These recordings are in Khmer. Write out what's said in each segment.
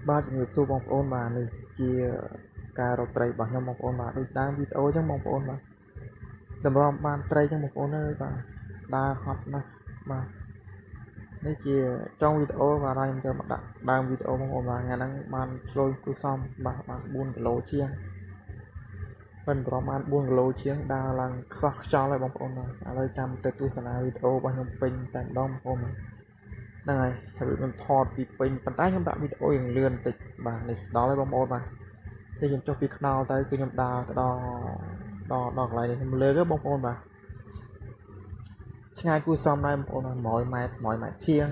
បាទជំរាបសួរបងប្អូនបាទនេះជាការរកត្រីរបស់ខ្ញុំបងប្អូនបាទដូចតាមវីដេអូអញ្ចឹងបងប្អូនបាទតម្រាំបានត្រីអញ្ចឹងបងប្អូនអើយបាទដើរហត់ណាស់បាទនេះជាចុងវីដេអូបាទខ្ញុំទៅមកដាក់ដើមវីដេអូបងប្អូនបាទថ្ងៃហ្នឹងបានឆ្លុយគូសំបាទបាន4គីឡូជាងប៉ុន្តែប្រហែល4គីឡូជាងដើរឡើងខ្សោះខ្យល់ហើយបងប្អូនបាទឥឡូវចាំទៅទស្សនាវីដេអូរបស់ខ្ញុំពេញតែម្ដងបងប្អូនបាទហ្នឹងហើយហើយខ្ញុំថតពីពេញប៉ុន្តែខ្ញុំដាក់វីដេអូយ៉ាងលឿនបន្តិចបាទនេះដល់ហើយបងប្អូនបាទពេលខ្ញុំចុះពីខ្នល់ទៅគឺខ្ញុំដើរទៅដល់កន្លែងនេះខ្ញុំលើកបងប្អូនបាទឆ្ងាយគួរសមដែរបងប្អូន100ម៉ែត្រជាង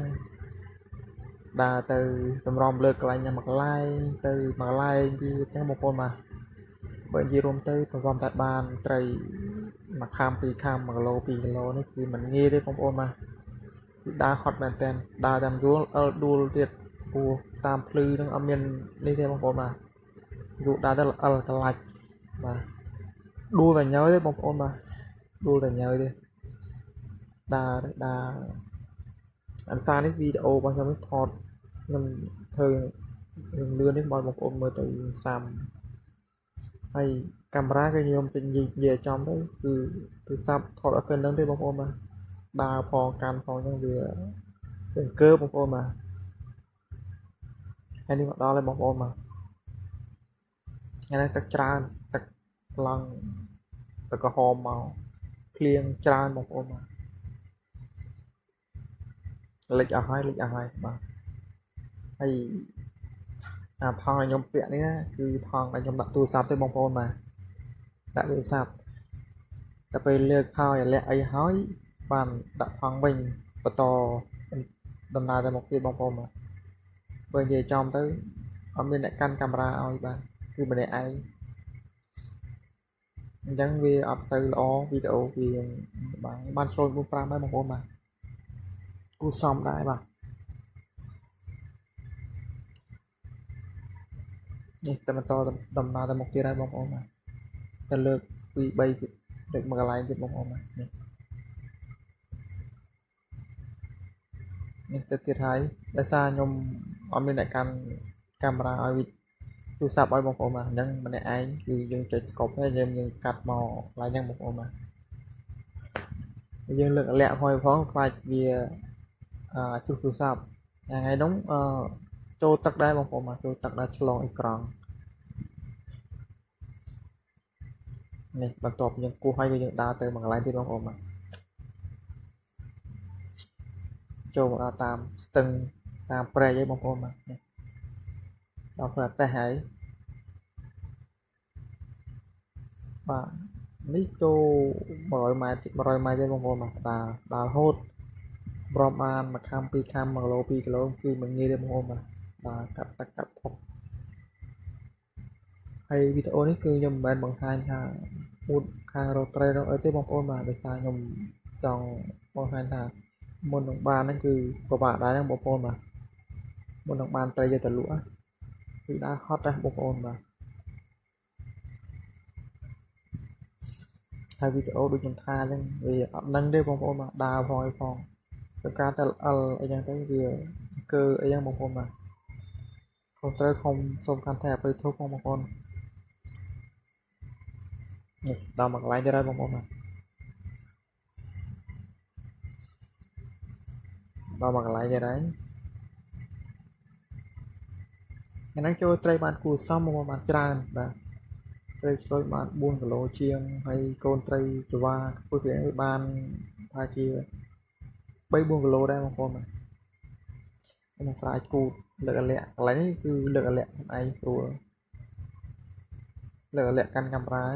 ដើរទៅតម្រុំលើកន្លែងណាមួយកន្លែងទៅមួយកន្លែងទៀតចឹងបងប្អូនបាទបើនិយាយរួមទៅតម្រុំតែបានត្រីមួយខាំពីរខាំ1គីឡូ2គីឡូនេះគឺមិនងាយទេបងប្អូនបាទគឺដើរហត់មែនតើដើរតាមយួរដួលទៀតព្រោះតាមភ្លឺនឹងអត់មាននេះទេបងប្អូនបាទយូរដើរទៅកន្លាច់បាទដួលតែញើទេបងប្អូនបាទដួលតែញើទេដើរអន្តរនេះវីដេអូរបស់ខ្ញុំនេះថតខ្ញុំធ្វើរឿងលឿននេះបងប្អូនមើលទៅសាំហើយកាមេរ៉ាគឺខ្ញុំទិញនិយាយចំទៅគឺទូរស័ព្ទថតអត់ទៅនឹងទេបងប្អូនបាទដើរផងកាន់ផងចឹងវាអង្គើបងប្អូនបាទហើយនេះមកដល់ហើយបងប្អូនបាទថ្ងៃនេះទឹកច្រើនទឹកឡើងទឹកក្រហមមកភ្លៀងច្រើនបងប្អូនបាទលិចអស់ហើយបាទហើយអាថងឲ្យខ្ញុំពាក់នេះណាគឺថងដែលខ្ញុំដាក់ទូរស័ព្ទទេបងប្អូនបាទដាក់ទូរស័ព្ទដល់ពេលលើកហើយលាក់អីហើយបានដាក់ថងវិញបន្តដំណើរទៅមុខទៀតបងប្អូនបាទបើនិយាយចំទៅអត់មានអ្នកកាន់កាមេរ៉ាឲ្យបាទគឺម្នាក់ឯងអញ្ចឹងវាអត់ទៅល្អវីដេអូវាបានឆ្លង4-5ដែរបងប្អូនបាទគូសំដែរបាទនេះតែបន្តដំណើរទៅមុខទៀតហើយបងប្អូនបាទតែលើកពី3លើកមកកន្លែងទៀតបងប្អូនបាទនេះទៅទៀតហើយដោយសារខ្ញុំអត់មានអ្នកកាន់កាមេរ៉ាឲ្យទូរស័ព្ទឲ្យបងប្អូនបាទអញ្ចឹងម្នាក់ឯងគឺយើងចុច scope ហើយយើងកាត់មកកន្លែងហ្នឹងបងប្អូនបាទយើងលើកលាក់ហួយផងខ្លាចវាជុះទូរស័ព្ទថ្ងៃនោះចូលទឹកដែរបងប្អូនបាទចូលទឹកដែរឆ្លងអេក្រង់នេះបន្ទាប់យើងគោះហើយយើងដើរទៅមួយកន្លែងទៀតបងប្អូនបាទចូលមកដល់តាមស្ទឹងតាមព្រែកឯងបងប្អូនបាទនេះដល់ផ្លូវតេះហើយបាទនេះចូល100ម៉ែត្រទេបងប្អូនបាទដើររហូតប្រហែលមួយខាំពីរខាំ1គីឡូ2គីឡូគឺមិនងាយទេបងប្អូនបាទដើរកាត់ទឹកកាត់ផុកហើយវីដេអូនេះគឺខ្ញុំមិនមែនបង្ហាញថាពូតខាងរកត្រីរកអីទេបងប្អូនបាទដោយសារខ្ញុំចង់បង្ហាញថាមុននឹងបានហ្នឹងគឺពិបាកដែរហ្នឹងបងប្អូនបាទមុននឹងបានត្រីយកទៅលក់គឺដើរហត់ដែរបងប្អូនបាទហើយវីដេអូដូចខ្ញុំថាអញ្ចឹងវាអត់ដឹងទេបងប្អូនបាទដើរផងទៅការតែអលអីចឹងទៅវាគឺអីចឹងបងប្អូនបាទខុសត្រូវខ្ញុំសូមកាន់តែអភ័យទោសបងប្អូននេះដល់មកកន្លែងទៀតហើយបងប្អូនបាទដល់មកកន្លែងទៀតហើយថ្ងៃនេះចូលត្រីបានគួរសមបងប្អូនបានច្រើនបាទត្រីឆ្លុយបាន4គីឡូជាងហើយកូនត្រីចង្វាខ្ពស់វាបានថាជា3-4គីឡូដែរបងប្អូនបាទខ្ញុំស្រាយគូតលើកលាក់កន្លែងនេះគឺលើកលាក់ខ្លួនឯងស្រួលលើកលាក់កាន់កាមេរ៉ា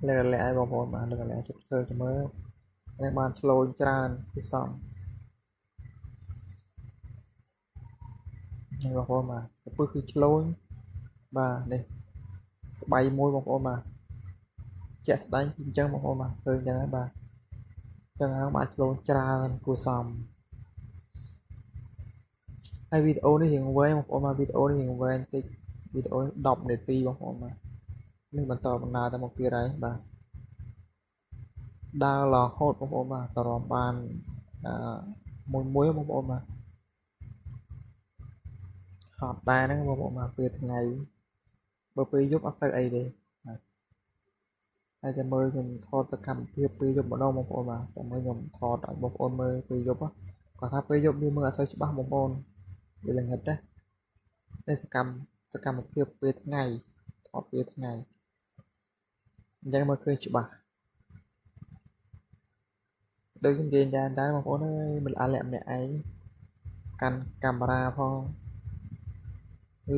លើកលាក់ឲ្យបងប្អូនបាទលើកលាក់ជិតធ្វើទៅមើលនេះបានឆ្លូញច្រើនគឺសមនេះបងប្អូនបាទទៅពឹសគឺឆ្លូញបាទនេះស្បៃមួយបងប្អូនបាទជាក់ស្ដែងអញ្ចឹងបងប្អូនបាទឃើញអញ្ចឹងហើយបាទអញ្ចឹងហ្នឹងបានឆ្លូញច្រើនគួរសមហើយវីដេអូនេះរៀងវែងបងប្អូនបាទវីដេអូនេះរៀងវែងតិចវីដេអូនេះ10នាទីបងប្អូនបាទនេះបន្តដំណើរទៅមុខទៀតហើយបាទ ដើររហូតបងប្អូនបាទតរំបានមួយបងប្អូនបាទហត់ដែរហ្នឹងបងប្អូនបាទពេលថ្ងៃបើពេលយប់អត់ទៅអីទេហើយតែមើលខ្ញុំថតសកម្មភាពពេលយប់ម្ដងបងប្អូនបាទតែមើលខ្ញុំថតឲ្យបងប្អូនមើលពេលយប់គាត់ថាពេលយប់វាមើលអត់សូវច្បាស់បងប្អូនវាល្ងឹតតែសកម្មភាពពេលថ្ងៃថតពេលថ្ងៃអញ្ចឹងមើលឃើញច្បាស់ដូចខ្ញុំនិយាយយ៉ាងដែរបងប្អូនអើយមិនអាលាក់ម្នាក់ឯងកាន់កាមេរ៉ាផង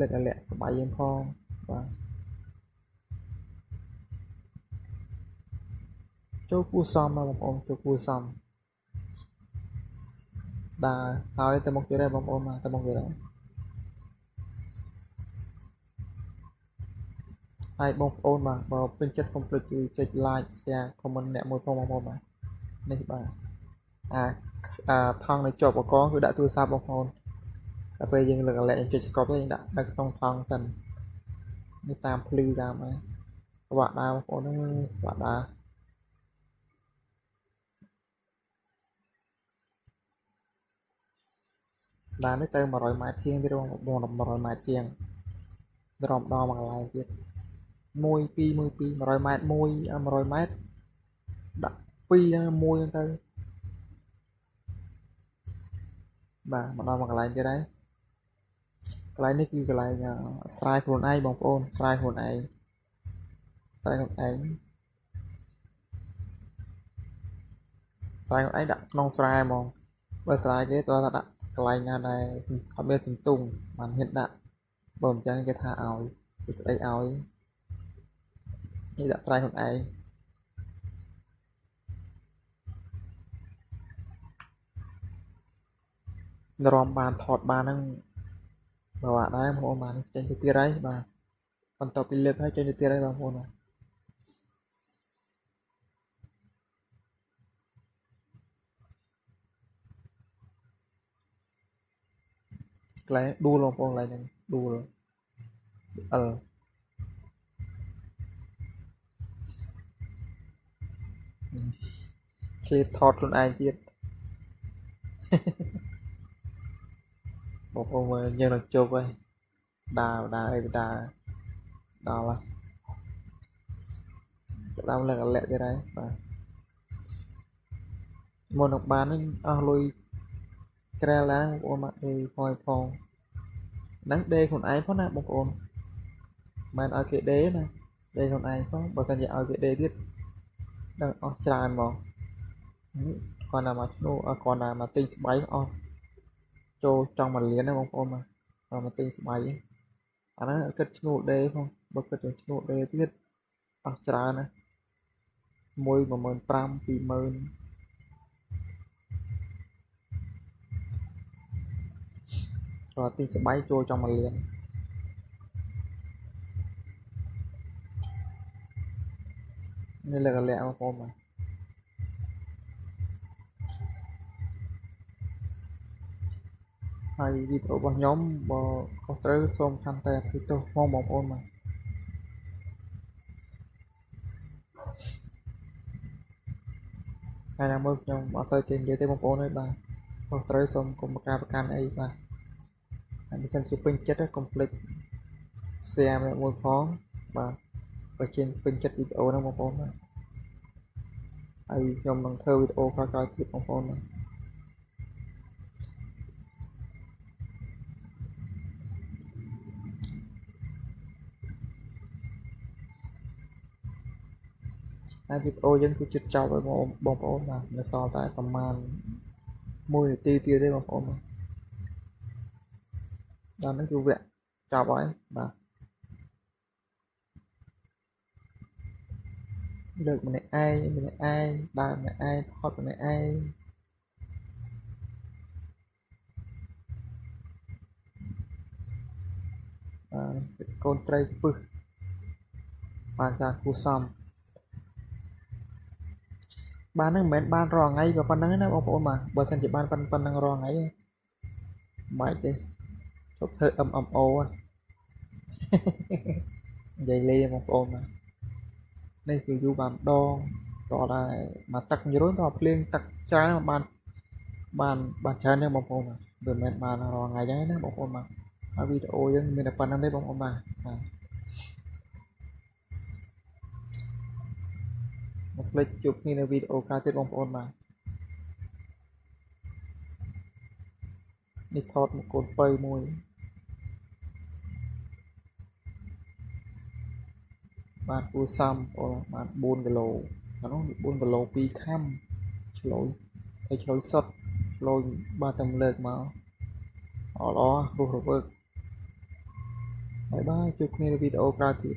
លើកអាលាក់ស្បៃយើងផងបាទចូលគួសមបងប្អូនចូលគួសមដើរហើយទៅមុខទៀតហើយបងប្អូនមកទៅមុខទៀតហើយបងប្អូនបាទបើពេញចិត្តកុំភ្លេចចុច like share comment អ្នកមួយផងបងប្អូនបាទនេះបាទថង់នៅជាប់បកគឺដាក់ទូរស័ព្ទបងប្អូនដល់ពេលយើងលើកអាឡែចុចស្កប់ទៅយើងដាក់នៅក្នុងថង់សិននេះតាមភ្លឺតាមហើយបាក់ដើរបងប្អូនអើយបាក់ដើរដើរនេះទៅ100ម៉ែត្រជាងទៀតបង100ម៉ែត្រជាងរំដងមកកន្លែងទៀត1 2 100ម៉ែត្រ100ម៉ែត្រដាក់2ហ្នឹង1ហ្នឹងទៅបាទមកដល់មកកន្លែងទៀតហើយកន្លែងនេះគឺកន្លែងស្រែខ្លួនឯងបងប្អូនស្រែខ្លួនឯងស្រែខ្លួនឯងដាក់ក្នុងស្រែហ្មងបើស្រែគេតើថាដាក់កន្លែងណាដែរអត់មានសន្ទុងបានហ៊ានដាក់បើមិនចឹងគេថាឲ្យគេស្ដីឲ្យនេះដាក់ស្រែខ្លួនឯងរំបានថតបានហ្នឹងបើអត់ដែរបងប្អូនបានចេញទៅទៀតហើយបាទបន្ទាប់ពីលើកហើយចេញទៅទៀតហើយបងប្អូនបាទកន្លែងដួលបងប្អូនកន្លែងហ្នឹងដួលឃ្លីបថតខ្លួនឯងទៀតបងប្អូនមើលយើងនឹងជប់ហើយដើរអីដើរដល់ហើយដើមលើកអាលាក់ទៀតហើយបាទមុននឹងបានហ្នឹងអស់លុយក្រែលឡើងបងប្អូនមកដេផងហ្នឹងដេខ្លួនឯងផងណាបងប្អូនមិនឲ្យគេដេណាដេខ្លួនឯងផងបើមិនឲ្យគេដេទៀតដល់អស់ច្រើនហ្មងគាត់ណាមកឈ្នួលគាត់ណាមកទិញស្បៃអស់ចូលចង់1លានណាបងប្អូនមកទិញស្បៃអាហ្នឹងគិតឈ្នួលដេផងបើគិតទៅឈ្នួលដេទៀតអស់ច្រើនណា11500 20000គាត់ទិញស្បៃចូលចង់1លាននេះលើកអាលាក់បងប្អូនបាទហើយវីដេអូរបស់ខ្ញុំបើខុសត្រូវសូមខន្តីអភ័យទោសផងបងប្អូនបាទហើយណាមើលខ្ញុំអត់ទៅចេញនិយាយទេបងប្អូនអើយបាទខុសត្រូវសូមកុំប្រកាន់អីបាទហើយបើសិនជាពេញចិត្តកុំភ្លេច share មួយផងបាទបើជាពេញចិត្តវីដេអូហ្នឹងបងប្អូនបាទហើយខ្ញុំនឹងធ្វើវីដេអូក្រោយៗទៀតបងប្អូនបាទហើយវីដេអូយើងគឺជិតចប់ហើយបងប្អូនបាទនៅសល់តែប្រហែល1នាទីទៀតទេបងប្អូនបាទដល់ហ្នឹងគឺវគ្គចប់ហើយបាទលើកម្នាក់ឯងដើរម្នាក់ឯងថតម្នាក់ឯងកូនត្រីពឹសបានសារគូសំបានហ្នឹងមិនមែនបានរាល់ថ្ងៃក៏ប៉ុណ្្នឹងណាបងប្អូនបាទបើសិនជាបានប៉ុណ្្នឹងរាល់ថ្ងៃមិនបាច់ទេជប់ធ្វើ MMO និយាយលេងបងប្អូនបាទនេះគឺយូរបានម្ដង តដែរមកទឹកយូរតភ្លៀងទឹកច្រើនបានច្រើនទេបងប្អូនមិនមែនបានរាល់ថ្ងៃចឹងណាបងប្អូនបាទហើយវីដេអូយើងមានតែប៉ុណ្្នឹងទេបងប្អូនបាទមកភ្លេចជួបគ្នានៅវីដេអូក្រោយទៀតបងប្អូនបាទនេះថតមកកូនពៅមួយបានគួសំអូបាន4គីឡូអានោះ4គីឡូ2ខាំឆ្លូយតែឆ្លូយសុតឆ្លូយបាទតែលើកមកល្អរស់រវើកបាយបាយជួបគ្នានៅវីដេអូក្រោយទៀត